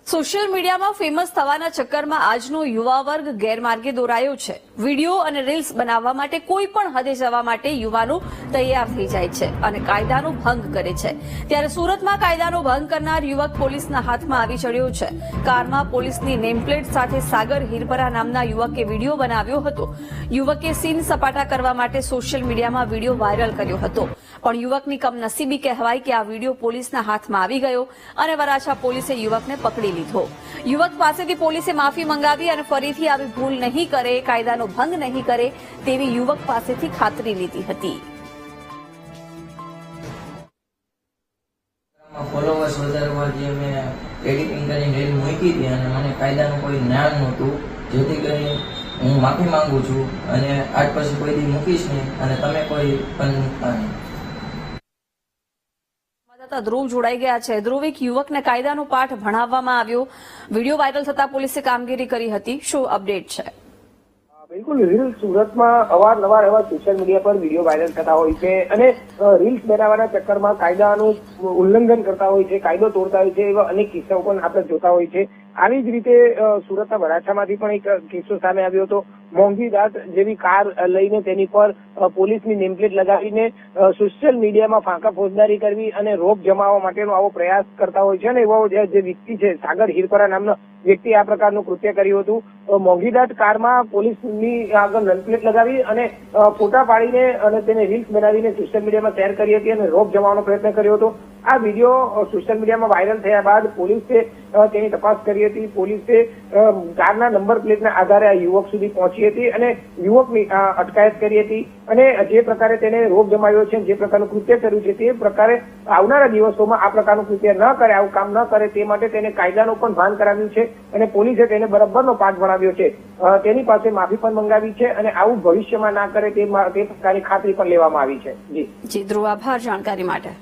Social મીડિયામાં famous થવાના ચક્કરમાં આજનો યુવા વર્ગ ગેરમાર્ગે દોરાયો છે। વિડીયો અને રીલ્સ બનાવવા માટે કોઈ પણ હદે જવા માટે યુવાનો તૈયાર થઈ જાય છે અને કાયદાનો ભંગ કરે છે। ત્યારે સુરતમાં કાયદાનો ભંગ કરનાર યુવક પોલીસના હાથમાં આવી ચડ્યો છે। કારમાં પોલીસની નેમપ્લેટ સાથે સાગર હિરપરા નામના યુવકે વિડીયો બનાવ્યો હતો। યુવકે સીન સપાટા કરવા માટે સોશિયલ મીડિયામાં વિડીયો વાયરલ કર્યો હતો, પણ યુવકની કમનસીબી કહેવાય કે આ વિડીયો પોલીસના હાથમાં આવી ગયો અને વરાછા પોલીસે યુવકને પકડી લીધો। યુવક પાસેથી પોલીસે માફી મંગાવી અને ફરીથી આવી ભૂલ નહીં કરે, કાયદાનો ભંગ નહીં કરે તેવી યુવક પાસેથી ખાતરી લીધી હતી। ફોલોવર્સ વધારવા જે મેં એડિટિંગ કરીને રીલ મૂકી હતી અને મને કાયદાનું કોઈ જ્ઞાન નહોતું, જેથી કરીને હું માફી માંગુ છું અને આજ પછી કોઈ દી મૂકીશ નહીં અને તમે કોઈ પણ મૂકતા નહીં। ધ્રુવ જોડાઈ ગયા છે। ધ્રુવ, એક યુવકને કાયદાનો પાઠ ભણાવવામાં આવ્યો, વિડીયો વાયરલ થતા પોલીસે કામગીરી કરી હતી, શું અપડેટ છે? બિલકુલ, રીલ્સ સુરતમાં અવારનવાર એવા સોશિયલ મીડિયા પર વિડીયો વાયરલ થતા હોય છે અને રીલ્સ બનાવવાના ચક્કરમાં કાયદાનું ઉલ્લંઘન કરતા હોય છે, કાયદો તોડતા હોય છે, એવા અનેક કિસ્સાઓ પણ આપણે જોતા હોય છે। આવી જ રીતે સુરતના વરાછામાંથી પણ એક કિસ્સો સામે આવ્યો હતો। મોંઘી દાટ જેવી કાર લઈને તેની પર પોલીસની નેમપ્લેટ લગાવીને સોશિયલ મીડિયામાં ફાંકા ફોજદારી કરવી અને રોપ જમાવવા માટેનો આવો પ્રયાસ કરતા હોય છે અને એવો જે વ્યક્તિ છે સાગર હિરપરા નામનો વ્યક્તિ આ પ્રકારનું કૃત્ય કર્યું હતું। મોંઘી દાટ કારમાં પોલીસની આગળ નેમપ્લેટ લગાવી અને ફોટા પાડીને અને તેને રીલ્સ બનાવીને સોશિયલ મીડિયામાં શેર કરી હતી અને રોપ જમાવવાનો પ્રયત્ન કર્યો હતો। આ વિડીયો સોશિયલ મીડિયામાં વાયરલ થયા બાદ પોલીસે તેની તપાસ કરી હતી। પોલીસે કારના નંબર પ્લેટના આધારે આ યુવક સુધી પહોંચી હતી અને યુવકની અટકાયત કરી હતી અને જે પ્રકારે તેને રોપ જમાવ્યો છે, જે પ્રકારનું કૃત્ય કર્યું છે, તે પ્રકારે આવનારા દિવસોમાં આ પ્રકારનું કૃત્ય ન કરે, આવું કામ ન કરે તે માટે તેને કાયદાનું પણ ભાન કરાવ્યું છે અને પોલીસે તેને બરાબરનો પાઠ ભણાવ્યો છે। તેની પાસે માફી પણ મંગાવી છે અને આવું ભવિષ્યમાં ના કરે તે પ્રકારની ખાતરી પણ લેવામાં આવી છે। જી ધ્રુવ, આભાર જાણકારી માટે।